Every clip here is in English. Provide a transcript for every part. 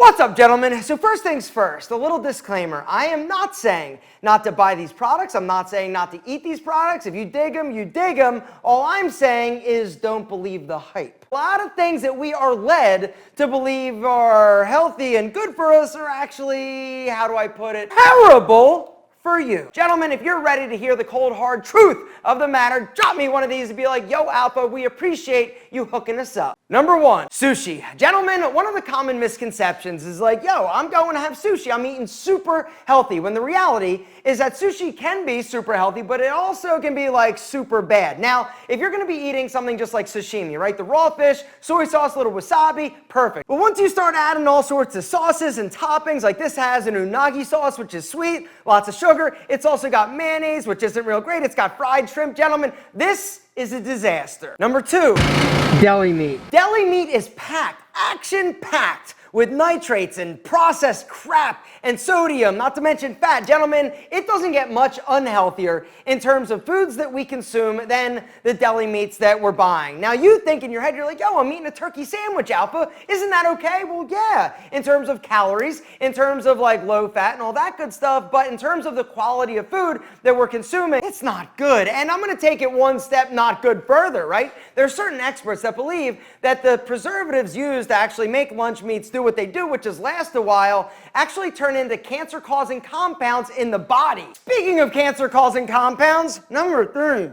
What's up, gentlemen? So first things first, a little disclaimer. I am not saying not to buy these products. I'm not saying not to eat these products. If you dig them, you dig them. All I'm saying is don't believe the hype. A lot of things that we are led to believe are healthy and good for us are actually, how do I put it, terrible for you. Gentlemen, if you're ready to hear the cold, hard truth of the matter, drop me one of these and be like, yo, Alpha, we appreciate you hooking us up. Number one, sushi. Gentlemen, one of the common misconceptions is like, yo, I'm going to have sushi. I'm eating super healthy. When the reality is that sushi can be super healthy, but it also can be like super bad. Now, if you're going to be eating something just like sashimi, right? The raw fish, soy sauce, little wasabi, perfect. But once you start adding all sorts of sauces and toppings, like this has an unagi sauce, which is sweet, lots of sugar. It's also got mayonnaise, which isn't real great. It's got fried shrimp. Gentlemen, this is a disaster. Number two, deli meat. Deli meat is packed, action-packed with nitrates and processed crap and sodium, not to mention fat. Gentlemen, it doesn't get much unhealthier in terms of foods that we consume than the deli meats that we're buying. Now, you think in your head, you're like, yo, I'm eating a turkey sandwich, Alpha. Isn't that okay? Well, yeah, in terms of calories, in terms of like low fat and all that good stuff, but in terms of the quality of food that we're consuming, it's not good. And I'm gonna take it one step not good further, right? There are certain experts that believe that the preservatives used to actually make lunch meats do what they do, which is last a while, actually turn into cancer-causing compounds in the body. Speaking of cancer-causing compounds, number three,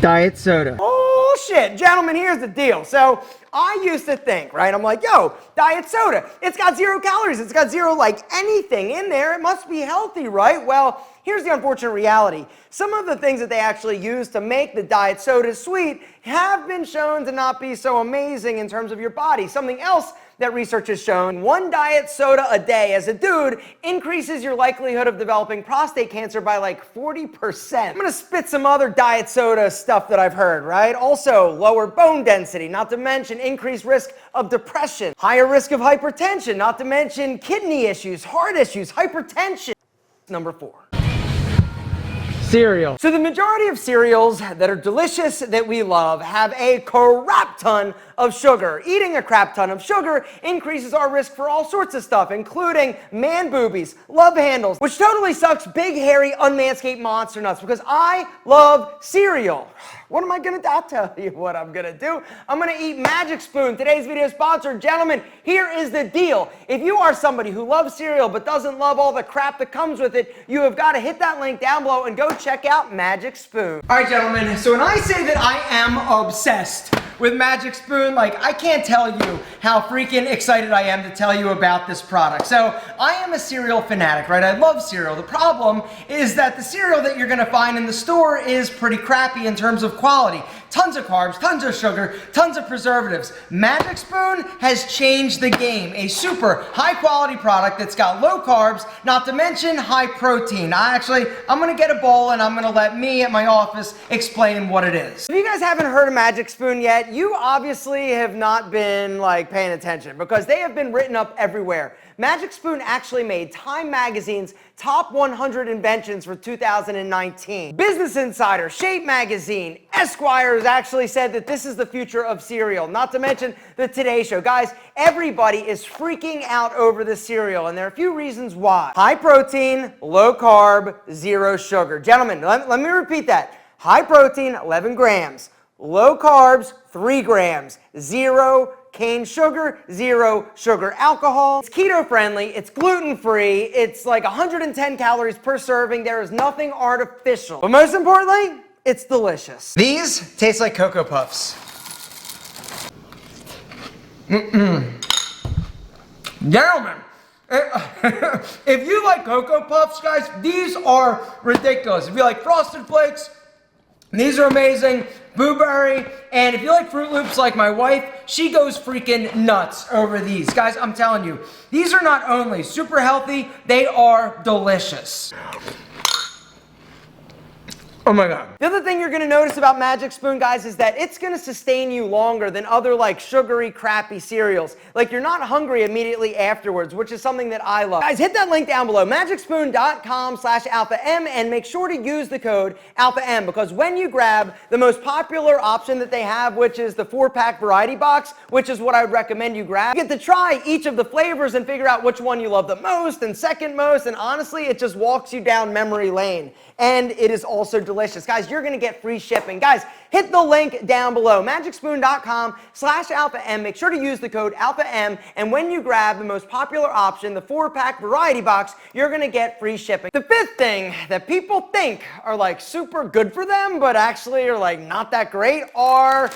diet soda. Oh shit, gentlemen, here's the deal. So I used to think, right, I'm like, yo, diet soda, it's got 0 calories, it's got zero like anything in there, it must be healthy, right? Well, here's the unfortunate reality. Some of the things that they actually use to make the diet soda sweet have been shown to not be so amazing in terms of your body. Something else that research has shown, one diet soda a day as a dude increases your likelihood of developing prostate cancer by like 40%. I'm gonna spit some other diet soda stuff that I've heard, right? Also, lower bone density, not to mention increased risk of depression, higher risk of hypertension, not to mention kidney issues, heart issues, hypertension. Number four, cereal. So the majority of cereals that are delicious that we love have a crap ton of sugar. Eating a crap ton of sugar increases our risk for all sorts of stuff, including man boobies, love handles, which totally sucks big, hairy, unmanscaped monster nuts because I love cereal. What am I gonna do? I'll tell you what I'm gonna do. I'm gonna eat Magic Spoon. Today's video sponsor. Gentlemen, here is the deal. If you are somebody who loves cereal but doesn't love all the crap that comes with it, you have got to hit that link down below and go check out Magic Spoon. All right, gentlemen, so when I say that I am obsessed with Magic Spoon, like I can't tell you how freaking excited I am to tell you about this product. So I am a cereal fanatic, right? I love cereal. The problem is that the cereal that you're gonna find in the store is pretty crappy in terms of quality. Tons of carbs, tons of sugar, tons of preservatives. Magic Spoon has changed the game. A super high quality product that's got low carbs, not to mention high protein. I'm gonna get a bowl and I'm gonna let me at my office explain what it is. If you guys haven't heard of Magic Spoon yet, you obviously have not been like paying attention because they have been written up everywhere. Magic Spoon actually made Time Magazine's Top 100 Inventions for 2019. Business Insider, Shape Magazine, Esquire has actually said that this is the future of cereal, not to mention the Today Show. Guys, everybody is freaking out over this cereal, and there are a few reasons why. High protein, low carb, 0 sugar. Gentlemen, let me repeat that. High protein, 11 grams. Low carbs, 3 grams. 0 cane sugar, 0 sugar alcohol. It's keto friendly, it's gluten free, it's like 110 calories per serving. There is nothing artificial. But most importantly, it's delicious. These taste like Cocoa Puffs. Gentlemen, if you like Cocoa Puffs, guys, these are ridiculous. If you like Frosted Flakes, these are amazing. Blueberry, and if you like Fruit Loops like my wife, she goes freaking nuts over these. Guys, I'm telling you, these are not only super healthy, they are delicious. Oh my God. The other thing you're gonna notice about Magic Spoon, guys, is that it's gonna sustain you longer than other like sugary, crappy cereals. Like you're not hungry immediately afterwards, which is something that I love. Guys, hit that link down below, magicspoon.com/alpha-m, and make sure to use the code alpha-m, because when you grab the most popular option that they have, which is the 4-pack variety box, which is what I would recommend you grab, you get to try each of the flavors and figure out which one you love the most and second most, and honestly, it just walks you down memory lane. And it is also delicious. Guys, you're gonna get free shipping. Guys, hit the link down below, magicspoon.com/alpha-m. Make sure to use the code alpha-m, and when you grab the most popular option, the 4-pack variety box, you're gonna get free shipping. The fifth thing that people think are like super good for them, but actually are like not that great, are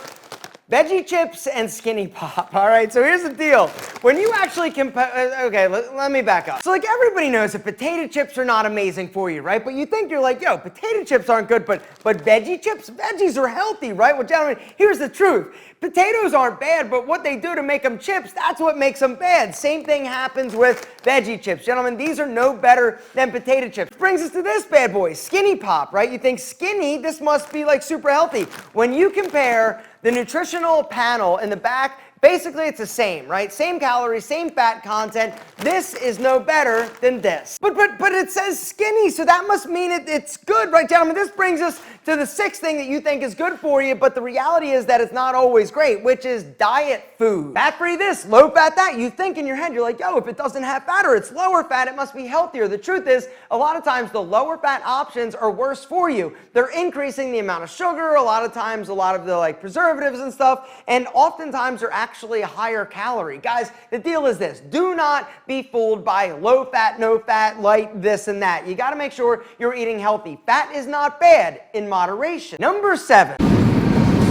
Veggie chips and Skinny Pop. All right, so here's the deal. When you actually okay, let me back up. So like everybody knows that potato chips are not amazing for you, right? But you think you're like, yo, potato chips aren't good, but veggie chips? Veggies are healthy, right? Well, gentlemen, here's the truth. Potatoes aren't bad, but what they do to make them chips, that's what makes them bad. Same thing happens with veggie chips. Gentlemen, these are no better than potato chips. Brings us to this bad boy, Skinny Pop, right? You think skinny, this must be like super healthy. When you compare the nutritional panel in the back, basically it's the same, right? Same calories, same fat content. This is no better than this. But it says skinny, so that must mean it's good, right, gentlemen? This brings us to the sixth thing that you think is good for you, but the reality is that it's not always great, which is diet food. Fat-free this, low-fat that. You think in your head, you're like, yo, if it doesn't have fat or it's lower fat, it must be healthier. The truth is, a lot of times the lower fat options are worse for you. They're increasing the amount of sugar, a lot of times a lot of the like preservatives and stuff, and oftentimes they're actually a higher calorie. Guys, the deal is this. Do not be fooled by low fat, no fat, light, this and that. You got to make sure you're eating healthy. Fat is not bad in moderation. Number 7.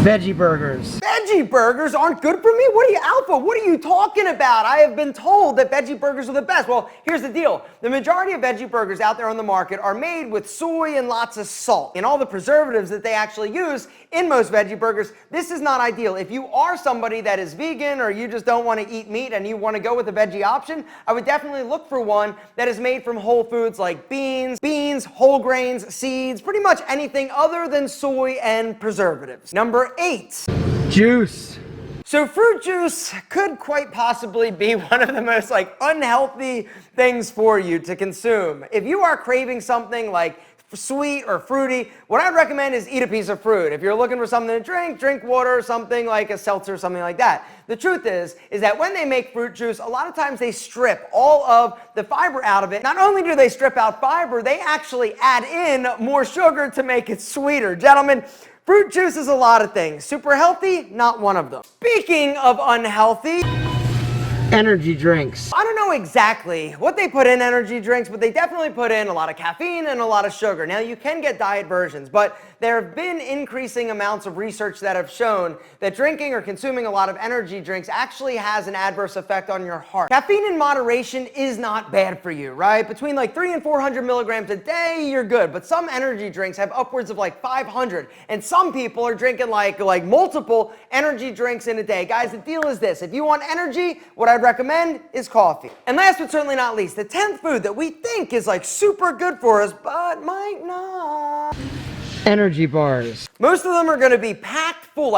Veggie burgers. Veggie burgers aren't good for me? What are you, Alpha? What are you talking about? I have been told that veggie burgers are the best. Well, here's the deal. The majority of veggie burgers out there on the market are made with soy and lots of salt and all the preservatives that they actually use in most veggie burgers. This is not ideal. If you are somebody that is vegan or you just don't want to eat meat and you want to go with a veggie option, I would definitely look for one that is made from whole foods like beans, whole grains, seeds, pretty much anything other than soy and preservatives. Number 8. Juice. So fruit juice could quite possibly be one of the most like unhealthy things for you to consume. If you are craving something like sweet or fruity, what I'd recommend is eat a piece of fruit. If you're looking for something to drink water, something like a seltzer, something like that. The truth is that when they make fruit juice, a lot of times they strip all of the fiber out of it. Not only do they strip out fiber, they actually add in more sugar to make it sweeter. Gentlemen, fruit juice is a lot of things. Super healthy, not one of them. Speaking of unhealthy, energy drinks. I don't know exactly what they put in energy drinks, but they definitely put in a lot of caffeine and a lot of sugar. Now, you can get diet versions, but there have been increasing amounts of research that have shown that drinking or consuming a lot of energy drinks actually has an adverse effect on your heart. Caffeine in moderation is not bad for you, right? Between like 300 and 400 milligrams a day, you're good. But some energy drinks have upwards of like 500. And some people are drinking like multiple energy drinks in a day. Guys, the deal is this. If you want energy, what I'd recommend is coffee. And last but certainly not least, the 10th food that we think is like super good for us, but might not. Energy bars. Most of them are going to be packed full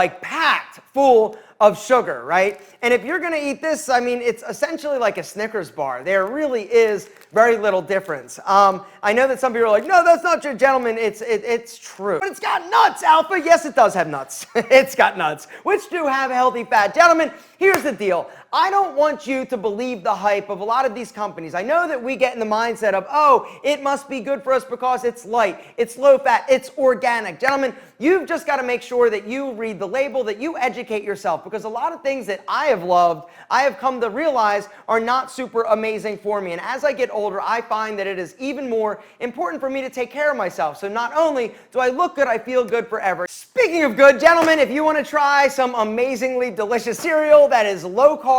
of sugar, right? And if you're going to eat this, I mean, it's essentially like a Snickers bar. There really is very little difference. I know that some people are like, no, that's not true, gentlemen. It's true. But it's got nuts, Alpha. Yes, it does have nuts. It's got nuts, which do have healthy fat. Gentlemen, here's the deal. I don't want you to believe the hype of a lot of these companies. I know that we get in the mindset of, oh, it must be good for us because it's light, it's low fat, it's organic. Gentlemen, you've just got to make sure that you read the label, that you educate yourself, because a lot of things that I have loved, I have come to realize are not super amazing for me. And as I get older, I find that it is even more important for me to take care of myself. So not only do I look good, I feel good forever. Speaking of good, gentlemen, if you want to try some amazingly delicious cereal that is low carb,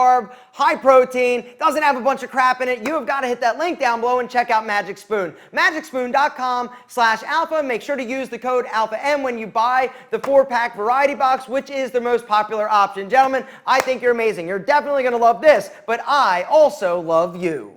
high protein, doesn't have a bunch of crap in it, you have got to hit that link down below and check out Magic Spoon. Magicspoon.com/alpha. Make sure to use the code alpha-m when you buy the 4-pack variety box, which is the most popular option. Gentlemen, I think you're amazing. You're definitely going to love this, but I also love you.